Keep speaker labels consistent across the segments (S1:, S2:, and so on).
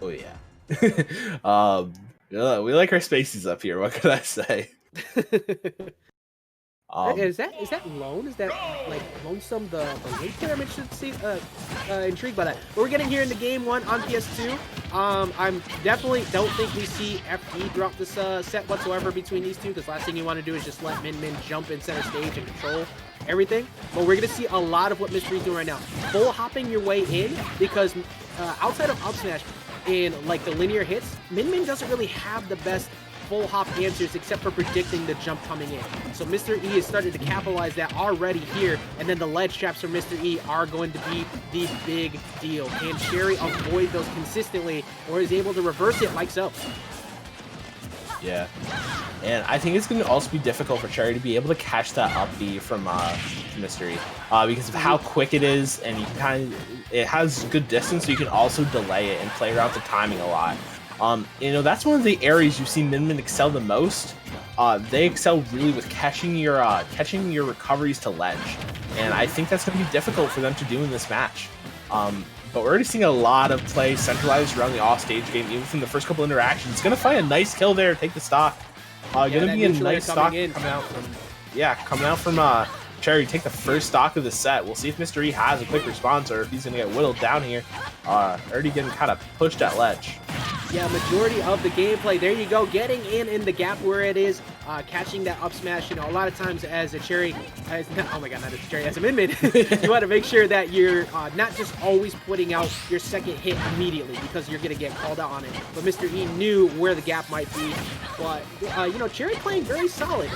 S1: Oh yeah. um, we like our spaces up here. What can I say? Um,
S2: Is that lone? Is that like lonesome the late pyramid should see intrigued by that. But we're getting here into game one on PS2. I'm definitely don't think we see FE drop this set whatsoever between these two, because last thing you want to do is just let Min Min jump in center stage and control everything. But we're gonna see a lot of what Mystery's doing right now. Full hopping your way in, because outside of up smash in like the linear hits, Min Min doesn't really have the best full hop answers except for predicting the jump coming in. So Mr. E is starting to capitalize that already here, and then the ledge traps from Mr. E are going to be the big deal. Can Cherry avoid those consistently, or is able to reverse it like so?
S1: yeah. And I think it's going to also be difficult for Cherry to be able to catch that up B from Mystery, because of how quick it is, and you can it has good distance, so you can also delay it and play around the timing a lot. That's one of the areas you see Min Min excel the most. They excel really with catching your recoveries to ledge, and I think that's going to be difficult for them to do in this match. But we're already seeing a lot of play centralized around the off-stage game, even from the first couple interactions. It's going to find a nice kill there, take the stock. Going to be a nice stock coming out from Cherry. Take the first stock of the set. We'll see if Mr. E has a quick response, or if he's going to get whittled down here. Already getting kind of pushed at ledge.
S2: Yeah, majority of the gameplay. There you go, getting in the gap where it is, catching that up smash. A lot of times as a Cherry, oh my god, not as a Cherry, as a Min Min, you want to make sure that you're not just always putting out your second hit immediately, because you're going to get called out on it. But Mr. E knew where the gap might be. But, Cherry playing very solid.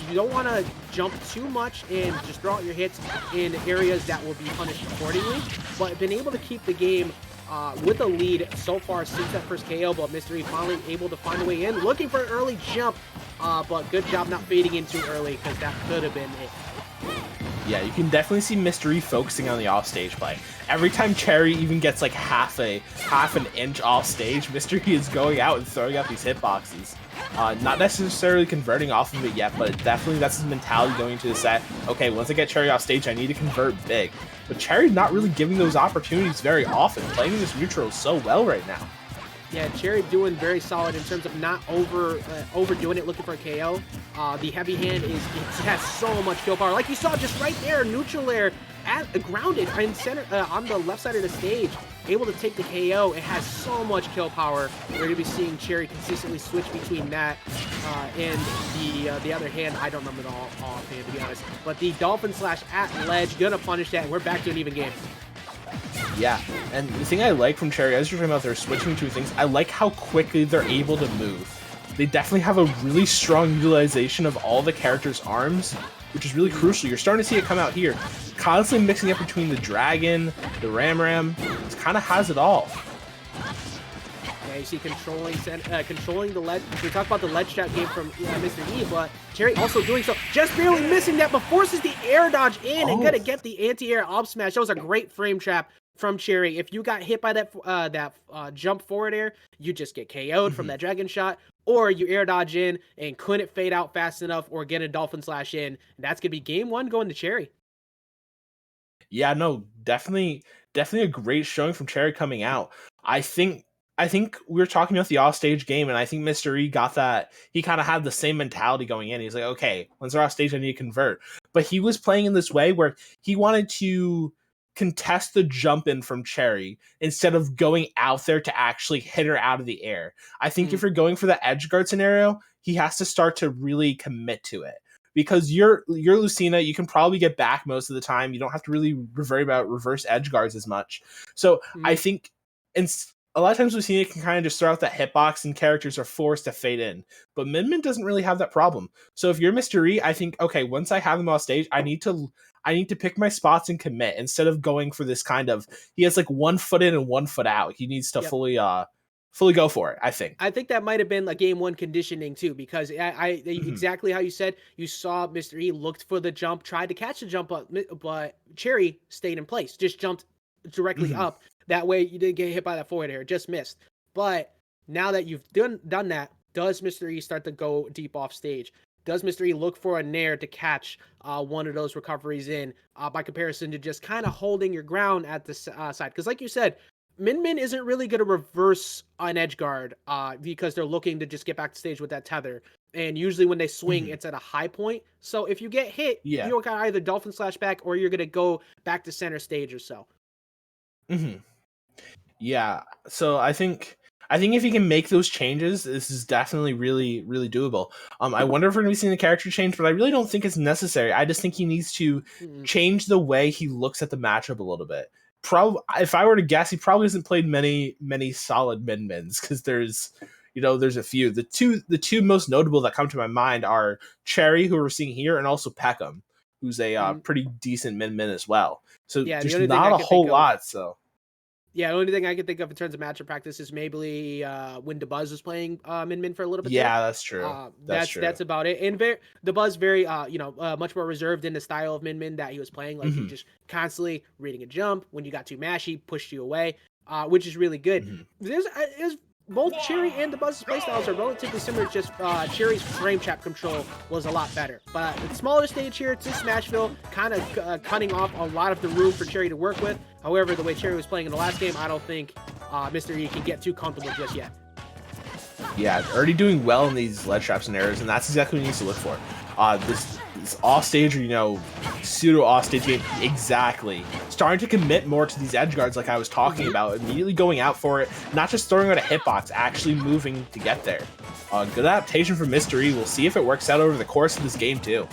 S2: You don't want to jump too much and just throw out your hits in areas that will be punished accordingly. But been able to keep the game with a lead so far since that first KO, but Mystery finally able to find a way in, looking for an early jump, but good job not fading in too early, because that could have been it.
S1: Yeah, you can definitely see Mystery focusing on the offstage play. Every time Cherry even gets like half an inch off stage, Mystery is going out and throwing out these hitboxes. Not necessarily converting off of it yet, but definitely that's his mentality going into the set. Okay, once I get Cherry off stage, I need to convert big. But Cherry not really giving those opportunities very often, playing this neutral so well right now.
S2: Yeah, Cherry doing very solid in terms of not overdoing it, looking for a KO. The heavy hand it has so much kill power. Like you saw just right there, neutral air, grounded in center, on the left side of the stage, able to take the KO. It has so much kill power. We're going to be seeing Cherry consistently switch between that and the other hand. I don't remember the offhand, to be honest. But the Dolphin Slash at ledge, going to punish that, and we're back to an even game.
S1: Yeah, and the thing I like from Cherry, as you're talking about, they're switching two things. I like how quickly they're able to move. They definitely have a really strong utilization of all the characters' arms, which is really crucial. You're starting to see it come out here. Constantly mixing up between the Dragon, the Ram. It kind of has it all.
S2: Yeah, you see controlling the ledge. We talked about the ledge trap game from Mr. E, but Cherry also doing so. Just barely missing that, but forces the air dodge in and gonna get the anti-air up smash. That was a great frame trap from Cherry. If you got hit by that jump forward air, you just get KO'd from that dragon shot, or you air dodge in and couldn't fade out fast enough or get a Dolphin Slash in. That's gonna be game one going to Cherry.
S1: Yeah, no, definitely a great showing from Cherry coming out. I think we were talking about the offstage game, and I think Mr. E got that. He kind of had the same mentality going in. He's like, okay, once they're off stage, I need to convert. But he was playing in this way where he wanted to contest the jump in from Cherry instead of going out there to actually hit her out of the air. I think if you're going for the edge guard scenario, he has to start to really commit to it. Because you're Lucina, you can probably get back most of the time. You don't have to really worry about reverse edge guards as much. So I think a lot of times Lucina can kind of just throw out that hitbox and characters are forced to fade in. But Min Min doesn't really have that problem. So if you're Mr. E, I think, okay, once I have him off stage, I need to pick my spots and commit instead of going for this kind of, he has like 1 foot in and 1 foot out. He needs to fully go for it, I think.
S2: I think that might have been like game one conditioning too, because exactly how you said, you saw Mr. E looked for the jump, tried to catch the jump up, but Cherry stayed in place, just jumped directly up. That way you didn't get hit by that forward air, just missed. But now that you've done that, does Mr. E start to go deep off stage? Does Mr. E look for a nair to catch one of those recoveries in by comparison to just kind of holding your ground at the side? Because like you said, Min Min isn't really going to reverse an edge guard because they're looking to just get back to stage with that tether. And usually when they swing, it's at a high point. So if you get hit,
S1: Yeah.
S2: you're going to either dolphin slash back or you're going to go back to center stage or so.
S1: Yeah. So I think if he can make those changes, this is definitely really, really doable. I wonder if we're going to be seeing the character change, but I really don't think it's necessary. I just think he needs to change the way he looks at the matchup a little bit. If I were to guess, he probably hasn't played many solid min-mins because there's a few. The two most notable that come to my mind are Cherry, who we're seeing here, and also Peckham, who's a pretty decent min-min as well. So
S2: Yeah,
S1: there's not a whole lot. So
S2: yeah, the only thing I can think of in terms of matchup practice is maybe when DeBuzz was playing Min Min for a little bit.
S1: Yeah,
S2: there.
S1: That's true.
S2: That's about it. And DeBuzz very much more reserved in the style of Min Min that he was playing. Like he just constantly reading a jump. When you got too mashy, pushed you away, which is really good. There's both Cherry and DeBuzz's playstyles are relatively similar. Just Cherry's frame trap control was a lot better. But the smaller stage here, to Smashville, kind of cutting off a lot of the room for Cherry to work with. However, the way Cherry was playing in the last game, I don't think Mr. E can get too comfortable just yet.
S1: Yeah, already doing well in these ledge traps and errors, and that's exactly what he needs to look for. This off-stage or, pseudo off-stage game, exactly. Starting to commit more to these edge guards like I was talking about, immediately going out for it, not just throwing out a hitbox, actually moving to get there. Good adaptation from Mr. E. We'll see if it works out over the course of this game, too.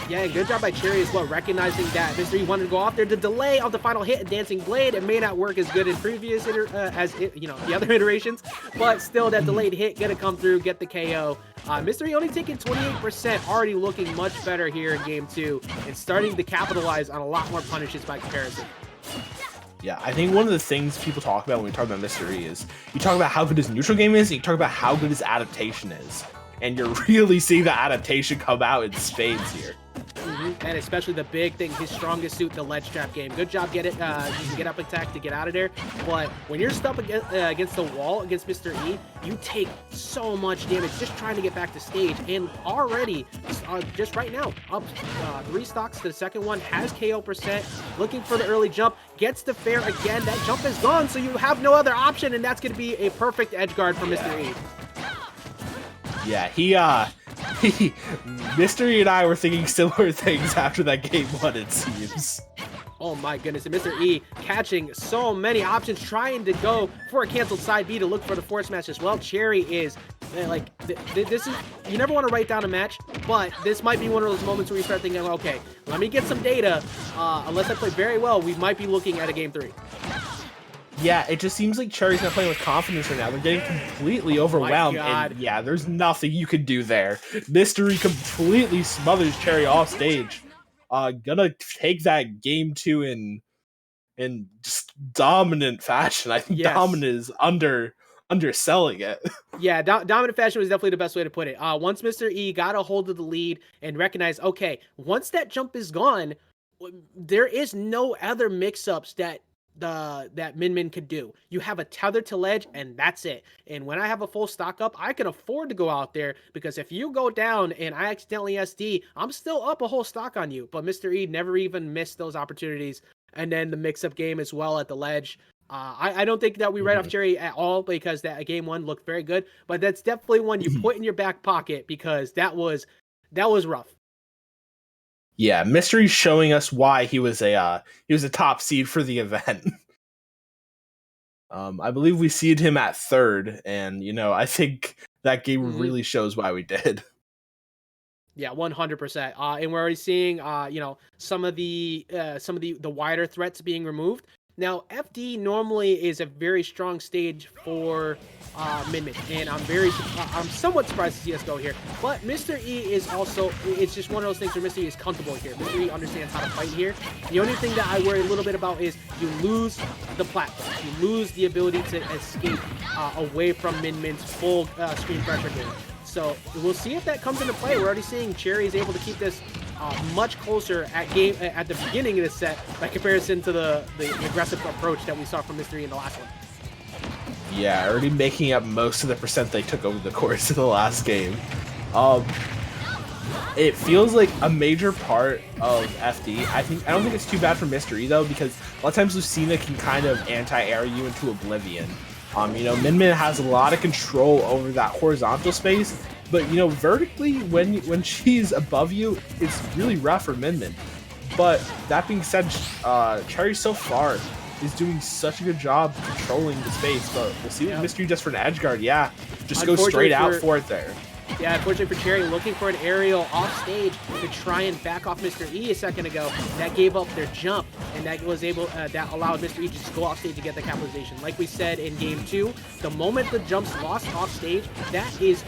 S2: Yeah, good job by Cherry as well, recognizing that Mr. E wanted to go off there. The delay of the final hit and Dancing Blade, it may not work as good in previous, the other iterations, but still that delayed hit gonna come through, get the KO. Mr. E only taking 28%, already looking much better here in game 2, and starting to capitalize on a lot more punishes by comparison.
S1: Yeah, I think one of the things people talk about when we talk about Mr. E is you talk about how good his neutral game is, and you talk about how good his adaptation is. And you're really seeing the adaptation come out in spades here.
S2: And especially the big thing, his strongest suit, the ledge trap game. Good job, you can get up attack to get out of there. But when you're stuck against the wall, against Mr. E, you take so much damage just trying to get back to stage. And already, just right now, up 3 stocks to the second one, has KO %, looking for the early jump, gets the fair again. That jump is gone, so you have no other option, and that's going to be a perfect edge guard for Mr. E.
S1: Yeah, Mr. E and I were thinking similar things after that game 1, it seems.
S2: Oh my goodness, and Mr. E catching so many options, trying to go for a canceled side B to look for the force match as well. Cherry is, this is, you never want to write down a match, but this might be one of those moments where you start thinking, okay, let me get some data. Unless I play very well, we might be looking at a game 3.
S1: Yeah, it just seems like Cherry's not playing with confidence right now. They're getting completely overwhelmed, and yeah, there's nothing you can do there. Mr. E completely smothers Cherry off stage. Gonna take that game 2 in just dominant fashion. I think dominant is underselling it.
S2: Yeah, dominant fashion was definitely the best way to put it. Once Mr. E got a hold of the lead and recognized, okay, once that jump is gone, there is no other mix-ups that Min Min could do. You have a tether to ledge, and that's it. And when I have a full stock up, I can afford to go out there, because if you go down and I accidentally SD, I'm still up a whole stock on you. But Mr. E never even missed those opportunities. And then the mix-up game as well at the ledge. I don't think that we write off Cherry at all, because that game 1 looked very good. But that's definitely one you put in your back pocket, because that was rough.
S1: Yeah, Mr. E's showing us why he was a top seed for the event. I believe we seeded him at 3rd, and I think that game really shows why we did.
S2: Yeah, 100%. And we're already seeing some of the wider threats being removed. Now, FD normally is a very strong stage for Min Min, and I'm somewhat surprised to see us go here. But Mr. E is also, it's just one of those things where Mr. E is comfortable here. Mr. E understands how to fight here. The only thing that I worry a little bit about is you lose the platform. You lose the ability to escape away from Min Min's full screen pressure game. So we'll see if that comes into play. We're already seeing Cherry is able to keep this much closer at the beginning of the set by comparison to the aggressive approach that we saw from Mr. E in the last one.
S1: Yeah, already making up most of the percent they took over the course of the last game. It feels like a major part of FD. I don't think it's too bad for Mystery though, because a lot of times Lucina can kind of anti-air you into oblivion. You know, Min Min has a lot of control over that horizontal space, but you know, vertically when she's above you, it's really rough for Min Min. But that being said, Cherry so far is doing such a good job controlling the space. But we'll see what Mystery does for an edge guard. Yeah, just go straight out for it there.
S2: Yeah, unfortunately for Cherry, looking for an aerial off stage to try and back off Mr. E a second ago. That gave up their jump, and that was able that allowed Mr. E to just go off stage to get the capitalization. Like we said in game 2, the moment the jumps lost off stage, that is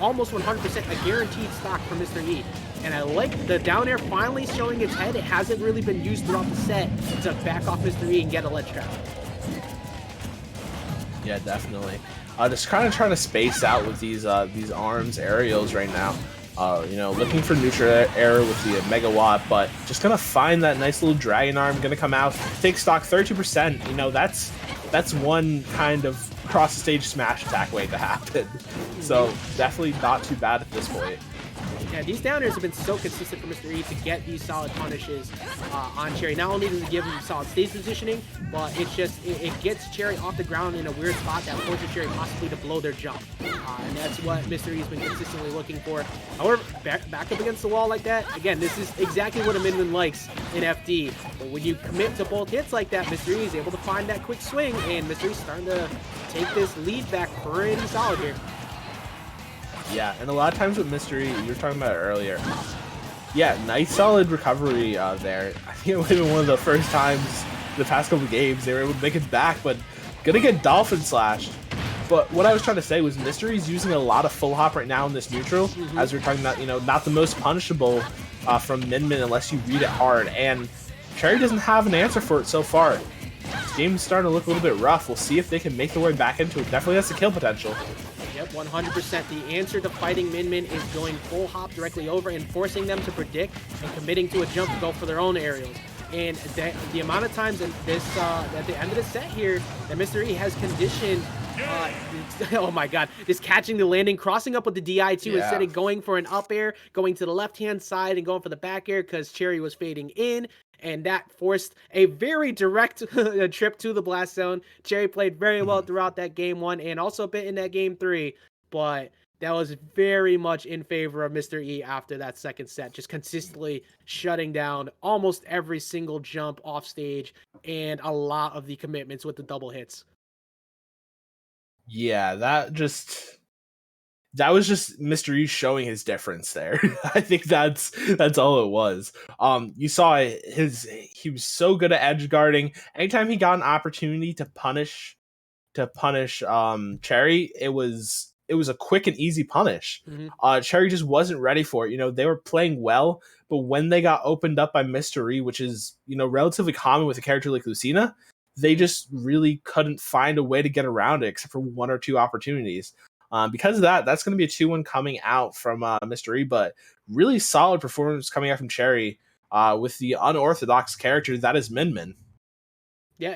S2: almost 100% a guaranteed stock for Mr. E. And I like the down air finally showing its head. It hasn't really been used throughout the set to back off Mr. E and get a ledge trap.
S1: Yeah, definitely. Just kind of trying to space out with these arms aerials right now. You know, looking for neutral air with the megawatt, but just gonna find that nice little dragon arm. Gonna come out, take stock 32%. You know, that's one kind of cross the stage smash attack waiting to happen. So definitely not too bad at this point.
S2: Yeah, these downers have been so consistent for Mr. E to get these solid punishes on Cherry. Not only does it give him solid stage positioning, but it's just it gets Cherry off the ground in a weird spot that forces Cherry possibly to blow their jump. And that's what Mr. E's been consistently looking for. However, back up against the wall like that, again, this is exactly what a Min Min likes in FD. But when you commit to both hits like that, Mr. E is able to find that quick swing, and Mr. E's starting to take this lead back pretty solid here.
S1: Yeah, and a lot of times with Mystery, you were talking about it earlier. Yeah, nice solid recovery there. I think it might have been one of the first times the past couple games they were able to make it back, but gonna get Dolphin Slashed. But what I was trying to say was Mystery's using a lot of full hop right now in this neutral, as we are talking about, you know, not the most punishable from Min Min unless you read it hard, and Cherry doesn't have an answer for it so far. This game's starting to look a little bit rough. We'll see if they can make their way back into it. Definitely has the kill potential.
S2: Yep, 100%. The answer to fighting Min Min is going full hop directly over and forcing them to predict and committing to a jump to go for their own aerials. And the amount of times in this at the end of the set here that Mr. E has conditioned, oh my god, just catching the landing, crossing up with the DI2 instead of going for an up air, going to the left-hand side and going for the back air because Cherry was fading in. And that forced a very direct trip to the blast zone. Cherry played very well throughout that game 1 and also a bit in that game 3. But that was very much in favor of Mr. E after that second set. Just consistently shutting down almost every single jump off stage and a lot of the commitments with the double hits.
S1: Yeah, that was just Mr. E showing his difference there. I think that's all it was. You saw he was so good at edge guarding. Anytime he got an opportunity to punish Cherry, it was a quick and easy punish. Cherry just wasn't ready for it. You know, they were playing well, but when they got opened up by Mr. E, which is, you know, relatively common with a character like Lucina, they just really couldn't find a way to get around it except for one or two opportunities. Because of that, that's going to be a 2-1 coming out from Mr. E, but really solid performance coming out from Cherry with the unorthodox character that is Min Min.